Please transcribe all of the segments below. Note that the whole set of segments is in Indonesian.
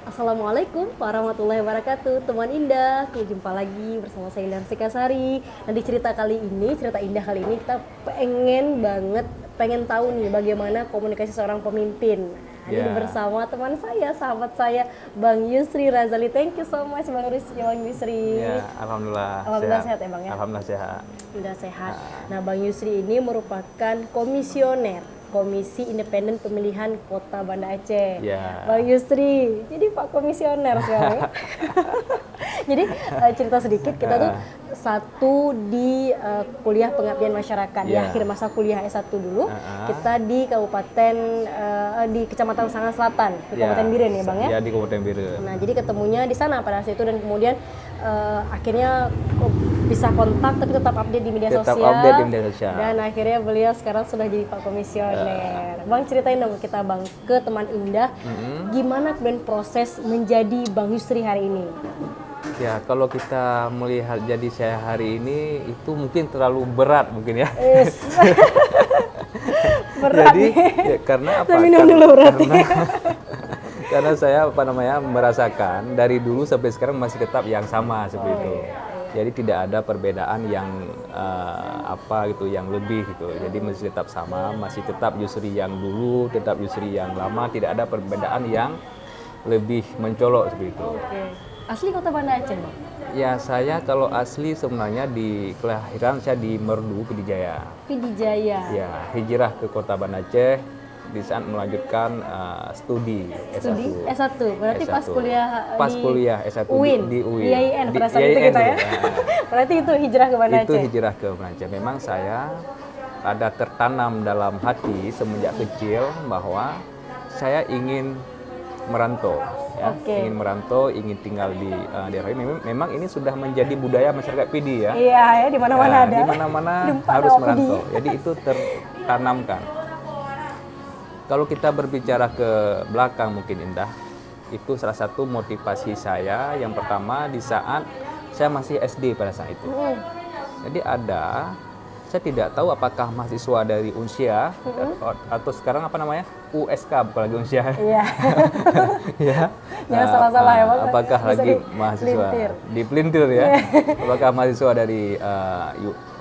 Assalamualaikum warahmatullahi wabarakatuh. Teman Indah, jumpa lagi bersama saya Indah Sikasari. Nah, di cerita Indah kali ini kita pengen tahu nih bagaimana komunikasi seorang pemimpin. Nah, ini bersama teman saya, sahabat saya, Bang Yusri Razali. Thank you so much Bang Yusri. Ya, alhamdulillah. Alhamdulillah sehat ya Bang ya? Alhamdulillah sehat. Alhamdulillah sehat. Nah, Bang Yusri ini merupakan komisioner Komisi Independen Pemilihan Kota Banda Aceh. Ya. Bang Yusri, jadi Pak Komisioner sekarang. Jadi cerita sedikit, kita tuh satu di kuliah pengabdian masyarakat di akhir masa kuliah S1 dulu. Kita di Kabupaten di Kecamatan Sangat Selatan, di Kabupaten Biren ya Bang ya? Ya, di Kabupaten Biren. Nah, jadi ketemunya di sana pada saat itu dan kemudian akhirnya bisa kontak tapi tetap update di media sosial. Dan akhirnya beliau sekarang sudah jadi Pak Komisioner. Bang, ceritain dong kita Bang ke teman Indah, gimana kemudian proses menjadi Bang Yusri hari ini? Ya, kalau kita melihat jadi saya hari ini itu mungkin terlalu berat mungkin ya. Yes. Berat. Jadi ya, karena apa? Karena saya merasakan dari dulu sampai sekarang masih tetap yang sama seperti itu. Jadi tidak ada perbedaan yang yang lebih gitu. Jadi masih tetap sama, masih tetap Yusri yang dulu, tetap Yusri yang lama, tidak ada perbedaan yang lebih mencolok seperti itu. Asli Kota Banda Aceh Bang? Ya, saya kalau asli sebenarnya di kelahiran saya di Merdu, Pidijaya. Pidijaya. Ya, hijrah ke Kota Banda Aceh di saat melanjutkan studi S1. S1. Berarti S1. pas kuliah S1 UIN. di UIN. IAIN pada saat itu kita ya. Berarti itu hijrah ke Banda Aceh. Itu hijrah ke Banda Aceh. Memang saya ada tertanam dalam hati semenjak kecil bahwa saya ingin merantau. Ya, ingin merantau, ingin tinggal di daerah ini. Memang ini sudah menjadi budaya masyarakat Pidi ya. Iya, ya di mana-mana ada. Di mana-mana harus merantau. Jadi itu tertanamkan. Kalau kita berbicara ke belakang mungkin Indah, itu salah satu motivasi saya yang pertama di saat saya masih SD pada saat itu. Jadi saya tidak tahu apakah mahasiswa dari Unsia atau sekarang USK bukan lagi Unsia. Iya. Ya. Jangan salah-salah ya Bang. Apakah lagi mahasiswa di Pelintir ya? Apakah mahasiswa dari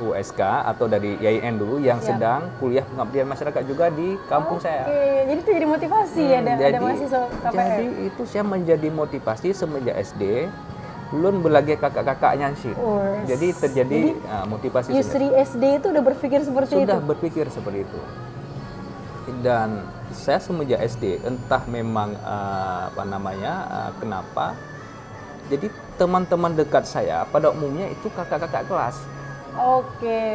USK atau dari IAIN dulu yang sedang kuliah pengabdian masyarakat juga di kampung saya. Jadi itu jadi motivasi ya ada mahasiswa KPM. Jadi itu saya menjadi motivasi semenjak SD. Belum berlagi kakak-kakaknya sih. Jadi terjadi motivasi. Yusri SD itu udah berpikir seperti itu? Sudah berpikir seperti itu. Dan saya semenjak SD, entah memang kenapa. Jadi teman-teman dekat saya pada umumnya itu kakak-kakak kelas.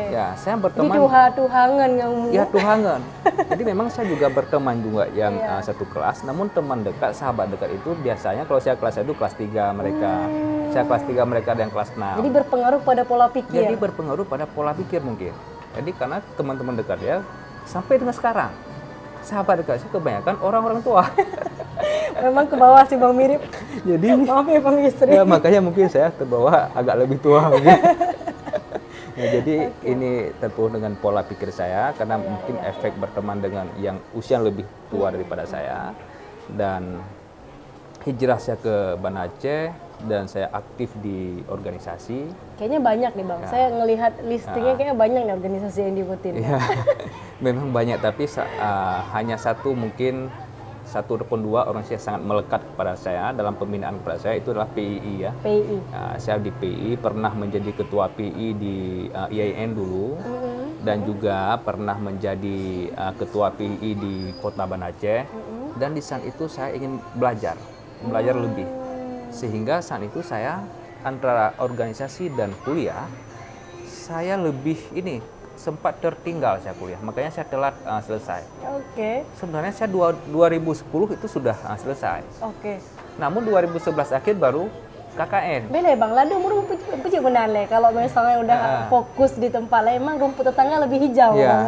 Ya, saya berteman. Jadi tuhangan kamu. Ya, tuhangan. Jadi memang saya juga berteman juga yang satu kelas. Namun teman dekat, sahabat dekat itu biasanya kalau saya kelas 1 kelas 3 mereka. Saya kelas 3 mereka ada yang kelas 6. Jadi berpengaruh pada pola pikir. Jadi berpengaruh pada pola pikir mungkin. Jadi karena teman-teman dekat ya sampai dengan sekarang sahabat dekat saya kebanyakan orang-orang tua. Memang ke bawah sih Bang mirip. Jadi maaf ya Bang Yusri. Ya, makanya mungkin saya terbawa agak lebih tua mungkin. Ya, jadi ini terpengaruh dengan pola pikir saya karena mungkin efek berteman dengan yang usia lebih tua daripada saya, dan hijrah saya ke Banda Aceh dan saya aktif di organisasi. Kayaknya banyak nih Bang, saya ngelihat listingnya kayaknya banyak nih organisasi yang diikutin. Ya, memang banyak, tapi hanya satu ataupun dua organisasi yang sangat melekat kepada saya dalam pembinaan kepada saya itu adalah PII ya. PII. Saya di PII pernah menjadi ketua PII di IAIN dulu, dan juga pernah menjadi ketua PII di Kota Banda Aceh. Dan di saat itu saya ingin belajar lebih, sehingga saat itu saya antara organisasi dan kuliah saya lebih sempat tertinggal saya kuliah, makanya saya telat selesai. Sebenarnya saya 2010 itu sudah selesai. Namun 2011 akhir baru KKN. Beda ya Bang, lada umur pucuk benale. Kalau misalnya udah fokus di tempat lain, emang rumput tetangga lebih hijau. Ya,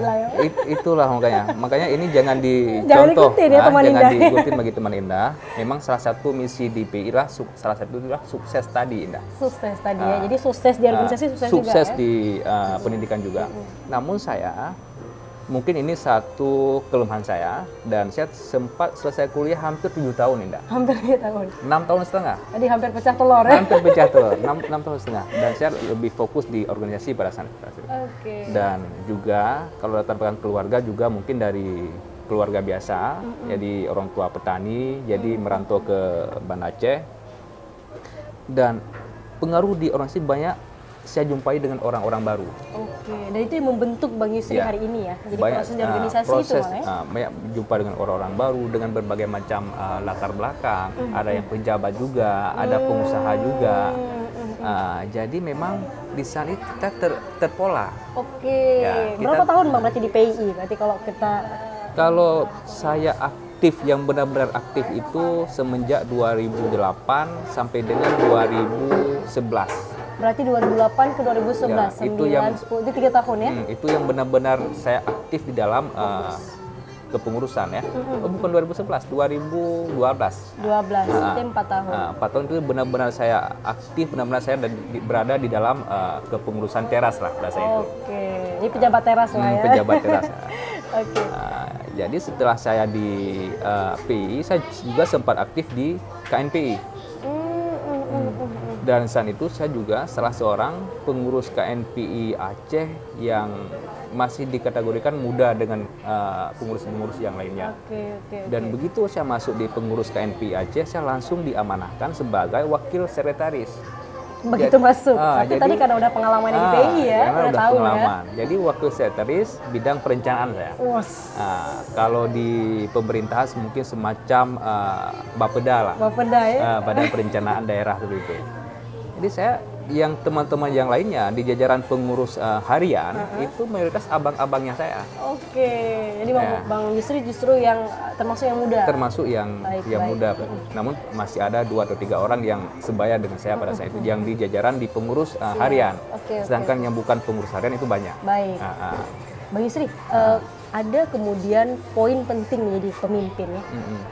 itulah makanya ini jangan dicontoh, jangan diikutin bagi teman Indah. Memang salah satu misi di PI lah, salah satu adalah sukses tadi Indah. Sukses tadi ya, jadi sukses di organisasi, sukses juga di pendidikan juga. Namun saya mungkin ini satu kelemahan saya, dan saya sempat selesai kuliah hampir 7 tahun, Indah. Hampir 2 tahun. 6 tahun setengah. Tadi hampir pecah telur ya. Hampir pecah telur, 6 tahun setengah. Dan saya lebih fokus di organisasi pada saat itu. Oke. Dan juga kalau latar belakang keluarga juga mungkin dari keluarga biasa, jadi orang tua petani, jadi merantau ke Banda Aceh. Dan pengaruh di organisasi banyak saya jumpai dengan orang-orang baru. Oke, dan itu yang membentuk Bang Yusri Ya. hari ini ya. Jadi Banyak, proses di organisasi itu proses, malah ya. banyak jumpa dengan orang-orang baru dengan berbagai macam latar belakang. Ada yang pejabat juga, ada pengusaha juga. Jadi memang di sana kita terpola. Oke. Ya, kita- Berapa tahun Bang berarti di PI? Berarti kalau kita Kalau saya aktif, yang benar-benar aktif itu semenjak 2008 sampai dengan 2011. berarti 2008 ke 2011, Ya, itu 9, yang- 10, itu 3 tahun ya? Itu yang benar-benar saya aktif di dalam kepengurusan ya. Oh, bukan 2011, 2012. 12, itu 4 tahun. 4 tahun itu benar-benar saya aktif, benar-benar saya berada di dalam kepengurusan teras lah bahasa itu. Oke, ini pejabat teras lah ya. Pejabat teras. Oke. Jadi setelah saya di PI, saya juga sempat aktif di KNPI. Dan saat itu saya juga salah seorang pengurus KNPI Aceh yang masih dikategorikan muda dengan pengurus-pengurus yang lainnya. Oke. Dan begitu saya masuk di pengurus KNPI Aceh, saya langsung diamanahkan sebagai wakil sekretaris. Begitu Jadi- masuk. Tapi jadi- tadi karena udah pengalaman di PI ya, karena udah tahu pengalaman. Jadi wakil sekretaris bidang perencanaan saya. ya. Wos, Kalau di pemerintahan mungkin semacam Bapeda lah, Bapeda ya. Badan Perencanaan Daerah seperti itu. Jadi saya yang teman-teman yang lainnya di jajaran pengurus harian itu mayoritas abang-abangnya saya, Oke, jadi Ya. Bang Yusri justru yang termasuk yang muda. termasuk yang Baik. muda. Namun masih ada 2 atau 3 orang yang sebaya dengan saya pada saat itu, yang di jajaran di pengurus harian. Oke. Sedangkan yang bukan pengurus harian itu banyak. Baik. Bang Yusri, ada kemudian poin penting nih di pemimpin ya,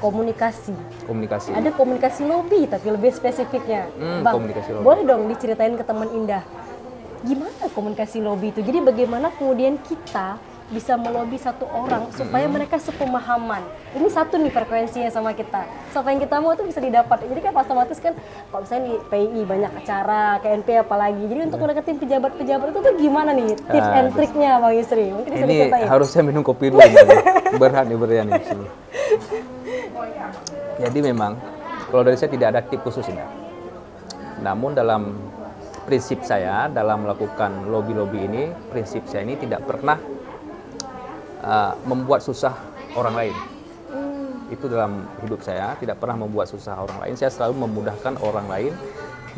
komunikasi. Komunikasi. Ada komunikasi lobby tapi lebih spesifiknya. Bang, komunikasi lobby. boleh dong diceritain ke teman Indah, gimana komunikasi lobby itu? Jadi bagaimana kemudian kita bisa melobi satu orang supaya mereka sepemahaman. Ini satu nih frekuensinya sama kita. So, apa yang kita mau itu bisa didapat. Jadi kan otomatis kan kalau misalnya di PI banyak acara, KNP apalagi. Jadi untuk mendekatin pejabat-pejabat itu tuh gimana nih tips and triknya Bang Yusri? Mungkin bisa Ini diceritain. harus saya minum kopi dulu. Berani berani di sini. Jadi memang kalau dari saya tidak ada tip khusus ini. Namun dalam prinsip saya dalam melakukan lobby-lobby ini, prinsip saya ini tidak pernah membuat susah orang lain. Itu dalam hidup saya, tidak pernah membuat susah orang lain. Saya selalu memudahkan orang lain,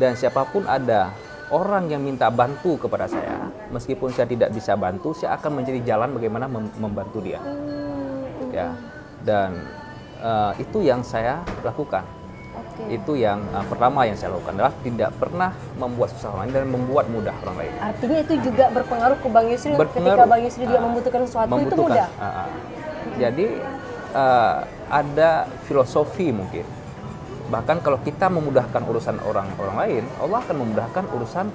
dan siapapun ada orang yang minta bantu kepada saya, meskipun saya tidak bisa bantu, saya akan mencari jalan bagaimana membantu dia. Ya, dan itu yang saya lakukan. Itu yang pertama yang saya lakukan adalah tidak pernah membuat susah orang lain dan membuat mudah orang lain. Artinya itu juga berpengaruh ke Bang Yusri ketika Berpengaruh. Bang Yusri dia membutuhkan sesuatu itu mudah. Jadi ada filosofi mungkin. Bahkan kalau kita memudahkan urusan orang lain, Allah akan memudahkan urusan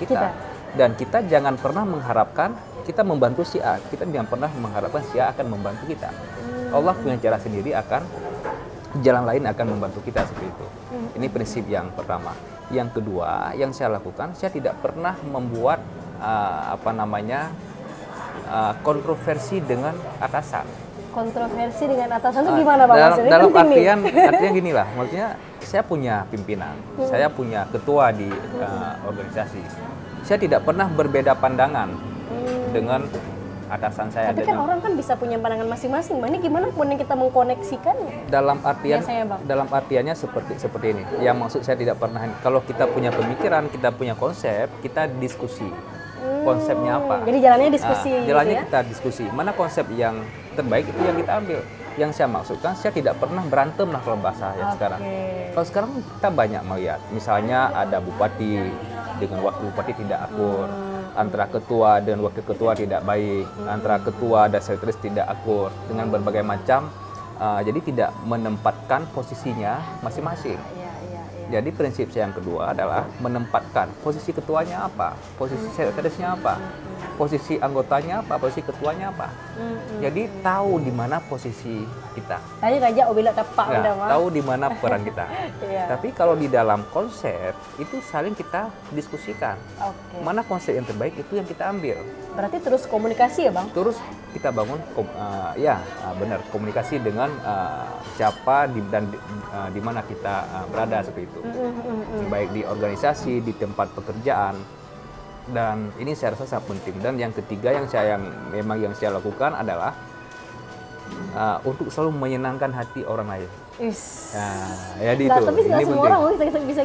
kita. Dan kita jangan pernah mengharapkan kita membantu si A. Kita jangan pernah mengharapkan si A akan membantu kita. Allah punya cara sendiri, jalan lain akan membantu kita seperti itu. Ini prinsip yang pertama. Yang kedua, yang saya lakukan, saya tidak pernah membuat kontroversi dengan atasan. Kontroversi dengan atasan itu gimana Bang Yusri? Ini Dalam penting nih. artian gini lah, maksudnya saya punya pimpinan, saya punya ketua di organisasi. Saya tidak pernah berbeda pandangan dengan atasan saya. Tapi kan orang kan bisa punya pandangan masing-masing. Bang, ini gimana kemudian kita mengkoneksikan? Dalam artian Biasanya, Bang. dalam artiannya seperti ini. Yang maksud saya tidak pernah, kalau kita punya pemikiran, kita punya konsep, kita diskusi. Konsepnya apa? Jadi jalannya diskusi Jalannya gitu ya? kita diskusi. Mana konsep yang terbaik itu yang kita ambil. Yang saya maksudkan, saya tidak pernah berantem lah kalau bahasa yang sekarang. Kalau sekarang kita banyak melihat, misalnya ada bupati dengan wakil bupati tidak akur, antara ketua dan wakil ketua tidak baik, antara ketua dan sekretaris tidak akur, dengan berbagai macam, jadi tidak menempatkan posisinya masing-masing. Jadi prinsip saya yang kedua adalah menempatkan posisi ketuanya apa, posisi sekretarisnya apa. posisi anggotanya apa, posisi ketuanya apa. Jadi tahu di mana posisi kita. Tadi raja obila tapak Nah, udah mah. tahu di mana peran kita. Iya. Tapi kalau di dalam konsep itu saling kita diskusikan. Oke. Mana konsep yang terbaik itu yang kita ambil. Berarti terus komunikasi ya bang? Terus kita bangun benar komunikasi dengan siapa dan di mana kita berada seperti itu. Baik di organisasi, di tempat pekerjaan. Dan ini saya rasa sangat penting. Dan yang ketiga yang saya lakukan adalah untuk selalu menyenangkan hati orang lain. Is. Nah, jadi Nah, itu. tapi nggak Ini semua penting. orang bisa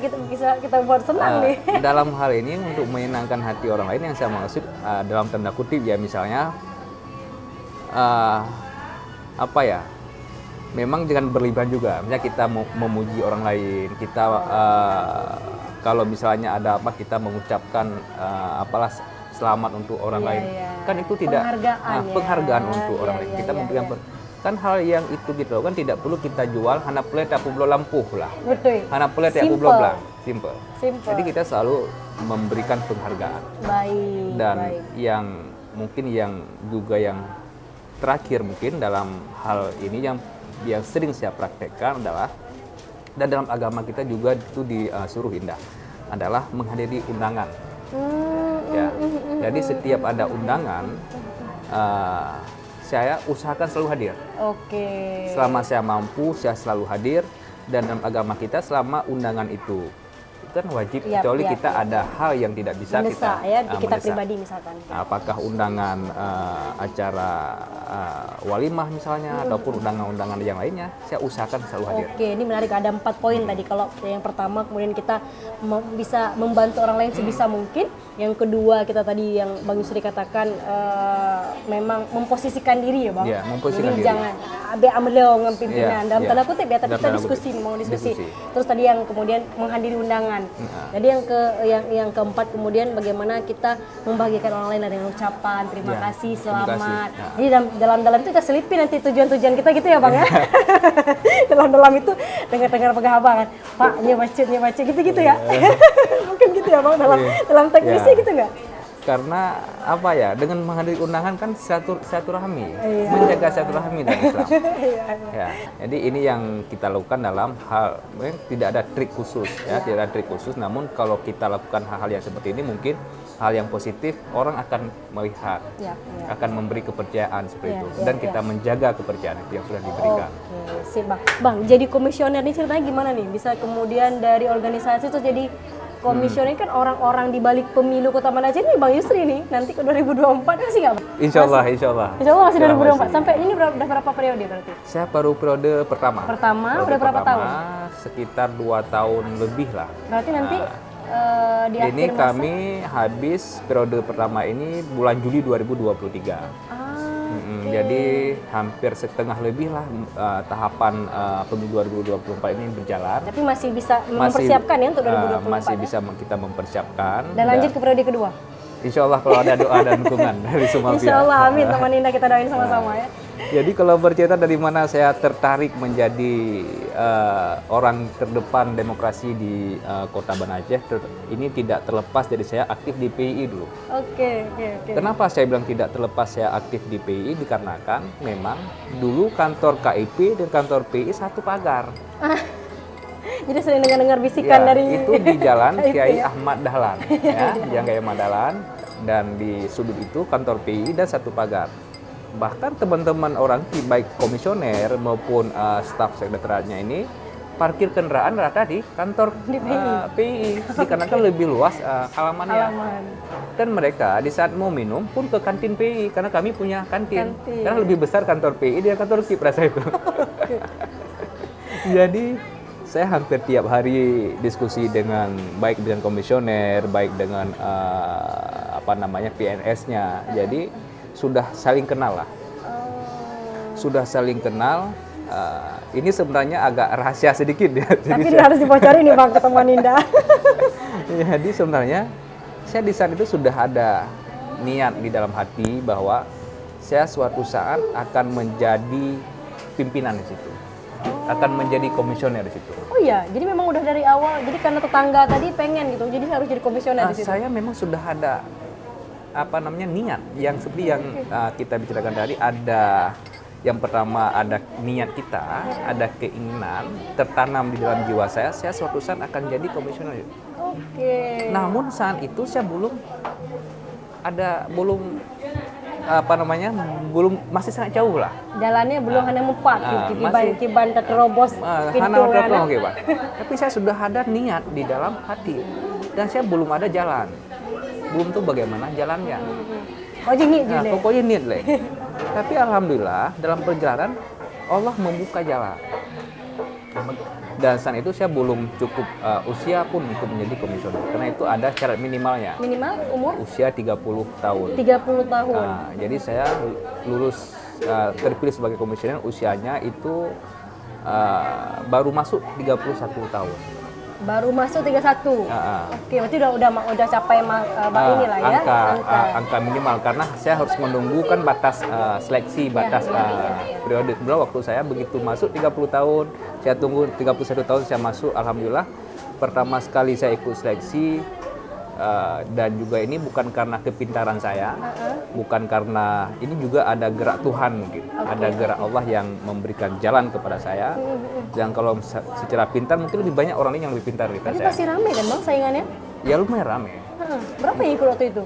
kita buat senang nih. Dalam hal ini untuk menyenangkan hati orang lain yang saya maksud dalam tanda kutip ya misalnya memang jangan berlebihan juga. Misalnya kita mau memuji orang lain, kita kalau misalnya ada apa kita mengucapkan selamat untuk orang lain. Kan itu tidak penghargaan untuk orang lain. Kita memberikan kan hal yang itu gitu kan tidak perlu kita jual hana pelet aku belum lampuh lah. Betul. Hana pelet aku belum belang. Simple. Jadi kita selalu memberikan penghargaan. Baik. Dan yang mungkin yang terakhir mungkin dalam hal ini yang sering saya praktekkan adalah dan dalam agama kita juga itu disuruh Indah adalah menghadiri undangan. Ya. Jadi setiap ada undangan saya usahakan selalu hadir. Oke. Selama saya mampu saya selalu hadir dan dalam agama kita selama undangan itu kan wajib kecuali kita ada hal yang tidak bisa mendesak, kita mendesak. pribadi misalkan. Apakah undangan acara walimah misalnya ataupun undangan-undangan yang lainnya, saya usahakan selalu hadir. Oke, ini menarik, ada 4 poin tadi. Kalau yang pertama kemudian kita bisa membantu orang lain sebisa mungkin. Yang kedua kita tadi yang Bang Yusri katakan memang memposisikan diri ya Bang. Ya, memposisikan jadi diri. jangan abe amelo dengan pimpinan dalam tanda kutip ya, tapi Dalam kita tanda diskusi, kutip. mau diskusi. Terus tadi yang kemudian menghadiri undangan. Jadi yang keempat kemudian bagaimana kita membagikan orang lain dengan ucapan terima kasih, selamat. Jadi dalam itu kita selipin nanti tujuan-tujuan kita gitu ya Bang ya. dalam itu dengar pegang abang kan. Pak, nya macet gitu-gitu ya. Mungkin gitu ya Bang dalam teknisnya gitu nggak? Karena apa ya, dengan menghadiri undangan kan silaturahmi, menjaga silaturahmi dalam Islam. Ya, jadi ini yang kita lakukan dalam hal tidak ada trik khusus ya, tidak ada trik khusus. Namun kalau kita lakukan hal-hal yang seperti ini mungkin hal yang positif orang akan melihat, akan memberi kepercayaan seperti itu, dan kita menjaga kepercayaan itu yang sudah diberikan. Oke, sip Bang. Bang, jadi komisioner ini ceritanya gimana nih? Bisa kemudian dari organisasi itu jadi komisioner kan orang-orang di balik pemilu Kota Banda Aceh ini Bang Yusri nih, nanti ke 2024 masih nggak Bang? Insya Allah masih 2024. Sampai ini udah berapa periode berarti? Saya baru periode pertama. Udah berapa tahun? Sekitar 2 tahun lebih lah. Berarti nanti di akhir ini masa? kami habis periode pertama ini bulan Juli 2023. Jadi hampir setengah lebih lah tahapan pemilu 2024 ini berjalan. Tapi masih bisa mempersiapkan ya untuk 2024? Masih bisa kita mempersiapkan. Dan lanjut ke periode kedua? Insya Allah kalau ada doa dan dukungan dari semua pihak. Insya Allah, amin. Teman Indah kita doain sama-sama ya. Jadi kalau bercerita dari mana saya tertarik menjadi orang terdepan demokrasi di Kota Banda Aceh, ini tidak terlepas dari saya aktif di PII dulu. Oke. Kenapa saya bilang tidak terlepas saya aktif di PII? Dikarenakan memang dulu kantor KIP dan kantor PII satu pagar. Jadi sering dengar bisikan dari itu di Jalan KIP, Kiai Ahmad Dahlan, ya, Jalan Kiai Ahmad Dahlan, dan di sudut itu kantor PII dan satu pagar. Bahkan teman-teman orang baik komisioner maupun staf sekretariatnya ini parkir kendaraan rata di kantor PII dikarenakan lebih luas halamannya. Dan mereka di saat mau minum pun ke kantin PII karena kami punya kantin. Karena lebih besar kantor PII dari kantor KIP rasa itu. Jadi saya hampir tiap hari diskusi dengan baik dengan komisioner, baik dengan PNS-nya. Jadi sudah saling kenal lah. Sudah saling kenal. Ini sebenarnya agak rahasia sedikit ya. Tapi harus dibocorin nih Bang ke teman Indah. Jadi sebenarnya saya di saat itu sudah ada niat di dalam hati bahwa saya suatu saat akan menjadi pimpinan di situ. Akan menjadi komisioner di situ. Oh iya, jadi memang udah dari awal. Jadi karena tetangga tadi pengen gitu, jadi harus jadi komisioner di situ. Saya memang sudah ada niat yang seperti yang kita bicarakan tadi. Ada yang pertama, ada niat kita, ada keinginan tertanam di dalam jiwa saya suatu saat akan jadi komisioner. Oke. Namun saat itu saya belum masih sangat jauh lah. Jalannya belum hanya mempat masih- kiban terobos Hana pintu udah kan. tolong, Pak. Tapi saya sudah ada niat di dalam hati dan saya belum ada jalan. Belum tuh bagaimana jalannya. Oh jadi Nah, gini. pokoknya niat lah. Tapi alhamdulillah dalam perjalanan Allah membuka jalan. Dan saat itu saya belum cukup usia pun untuk menjadi komisioner. Karena itu ada syarat minimalnya. Minimal umur Usia 30 tahun. 30 tahun. Jadi saya lulus terpilih sebagai komisioner usianya itu baru masuk 31 tahun. Baru masuk 31. Ah, Oke, berarti udah capai inilah ya. angka minimal karena saya harus menunggu kan batas seleksi, batas periode. Kemudian waktu saya begitu masuk 30 tahun, saya tunggu 31 tahun saya masuk, alhamdulillah. Pertama sekali saya ikut seleksi dan juga ini bukan karena kepintaran saya, bukan karena ini juga ada gerak Tuhan mungkin, ada gerak Allah yang memberikan jalan kepada saya. Dan kalau secara pintar mungkin lebih banyak orang ini yang lebih pintar daripada Tapi saya. pasti rame kan Bang saingannya? Ya lumayan rame, Berapa yang ikut waktu itu?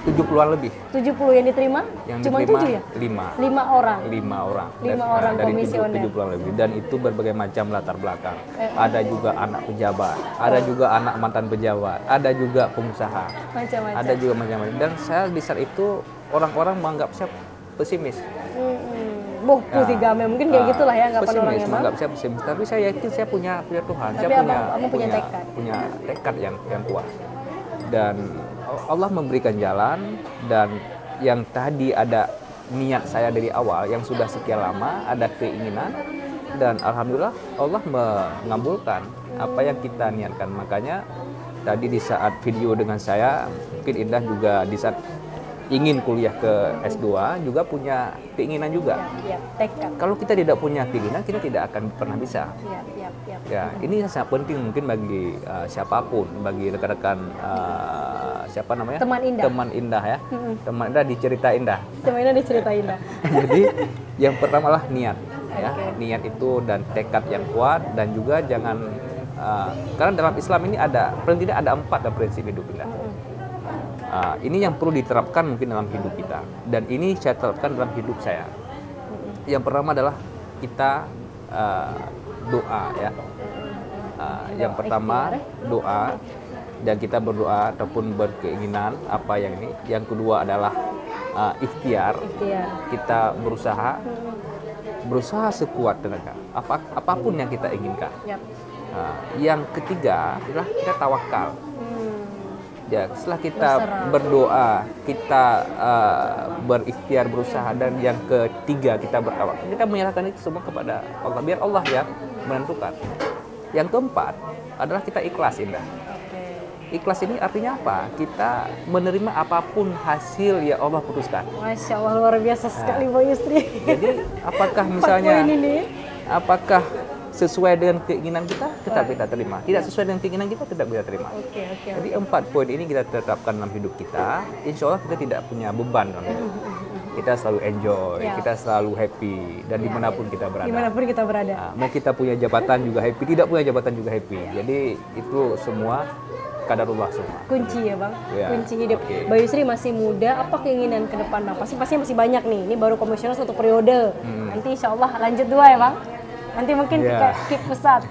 70-an lebih. 70 yang diterima? Yang Cuma diterima 7 ya? 5 orang. 5 orang. Lima orang dari komisioner. 70-an lebih, dan itu berbagai macam latar belakang. Ada juga anak pejabat, ada juga anak mantan pejabat, ada juga pengusaha, Macam-macam. ada juga macam-macam. Dan saya di saat itu orang-orang menganggap saya pesimis. Bohku sih Game, mungkin kayak gitulah ya anggapan pesimis, orangnya Bang. menganggap saya pesimis. Tapi saya yakin saya punya Tuhan, Tapi saya abang punya tekad. punya tekad yang kuat. Dan Allah memberikan jalan, dan yang tadi ada niat saya dari awal yang sudah sekian lama, ada keinginan, dan alhamdulillah Allah mengabulkan apa yang kita niatkan. Makanya tadi di saat video dengan saya, mungkin Indah juga di saat ingin kuliah ke S2 juga punya keinginan juga. Iya, tekad. Kalau kita tidak punya keinginan, kita tidak akan pernah bisa. Iya. Ya, ini sangat penting mungkin bagi siapapun, bagi rekan-rekan siapa namanya? Teman Indah ya. Teman Indah di Cerita Indah. Temennya diceritain dah. Jadi yang pertama lah niat, ya. Niat itu dan tekad yang kuat, dan juga jangan karena dalam Islam ini ada paling tidak ada 4 prinsip hidup Indah. Ini yang perlu diterapkan mungkin dalam hidup kita, dan ini saya terapkan dalam hidup saya. Yang pertama adalah kita doa ya. Yang pertama doa, dan kita berdoa ataupun berkeinginan apa yang ini. Yang kedua adalah ikhtiar. Kita berusaha sekuat tenaga apapun yang kita inginkan. Yang ketiga adalah kita tawakal. Ya, setelah kita berdoa, kita berikhtiar, berusaha, dan yang ketiga kita bertawakal. Kita menyerahkan itu semua kepada Allah, biar Allah ya menentukan. Yang keempat adalah kita ikhlas, Indah. Ikhlas ini artinya apa? Kita menerima apapun hasil yang Allah putuskan. Masya Allah, luar biasa sekali Bang Yusri. Jadi apakah misalnya, apakah sesuai dengan keinginan kita, tetap kita terima. Tidak sesuai dengan keinginan kita, tetap kita terima. Jadi 4 poin ini kita tetapkan dalam hidup kita. Insya Allah kita tidak punya beban dalam hidup. Kita selalu enjoy, kita selalu happy, dan dimanapun kita berada. Dimanapun kita berada. Nah, mau kita punya jabatan juga happy, tidak punya jabatan juga happy. Jadi itu semua kadarullah semua. Kunci ya Bang, Ya, kunci hidup. oke. Bang Yusri masih muda, apa keinginan ke depan Bang? Pasti masih banyak nih. Ini baru komisioner 1 periode. Nanti insya Allah lanjut 2 ya Bang. Nanti mungkin kita keep pesat.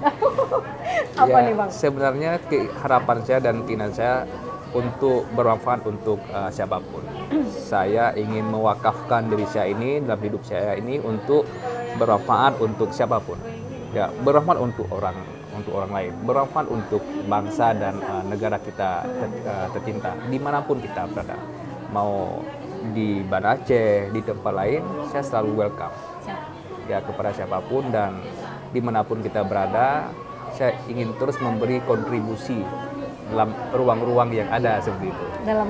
Apa nih Bang? Sebenarnya harapan saya dan keinginan saya untuk bermanfaat untuk siapapun. Saya ingin mewakafkan diri saya ini dalam hidup saya ini untuk bermanfaat untuk siapapun. Ya, bermanfaat untuk orang lain, bermanfaat untuk bangsa dan negara kita tercinta, dimanapun kita berada. Mau di Banda Aceh, di tempat lain, saya selalu welcome. Ya, kepada siapapun dan dimanapun kita berada, saya ingin terus memberi kontribusi dalam ruang-ruang yang ada seperti itu. Dalam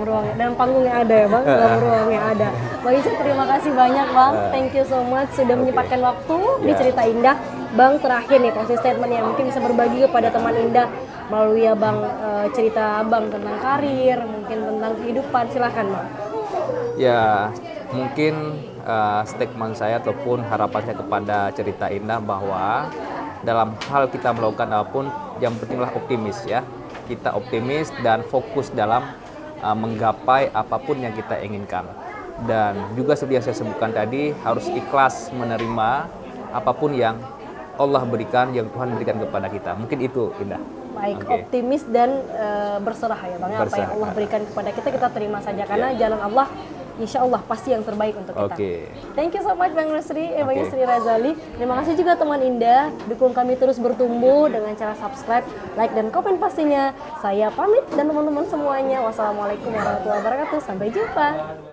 panggung yang ada ya Bang, dalam ruang yang ada. Bang Yusri terima kasih banyak Bang, thank you so much sudah menyempatkan waktu di Cerita Indah. Bang, terakhir nih closing statement yang mungkin bisa berbagi kepada teman Indah melalui Abang cerita Abang tentang karir, mungkin tentang kehidupan, silahkan Bang. Ya, mungkin statement saya ataupun harapan saya kepada Cerita Indah bahwa dalam hal kita melakukan apapun, yang pentinglah optimis ya. Kita optimis dan fokus dalam menggapai apapun yang kita inginkan. Dan juga seperti yang saya sebutkan tadi, harus ikhlas menerima apapun yang Allah berikan, yang Tuhan berikan kepada kita. Mungkin itu, Indah. Baik, Oke. optimis dan berserah ya Bang. Apa yang Berserah. Allah berikan kepada kita terima saja. Karena jalan Allah, insya Allah pasti yang terbaik untuk kita. Oke. Thank you so much Bang Yusri, Bang Oke. Yusri Razali. Terima kasih juga teman Indah. Dukung kami terus bertumbuh dengan cara subscribe, like, dan komen pastinya. Saya pamit dan teman-teman semuanya. Wassalamualaikum warahmatullahi wabarakatuh. Sampai jumpa.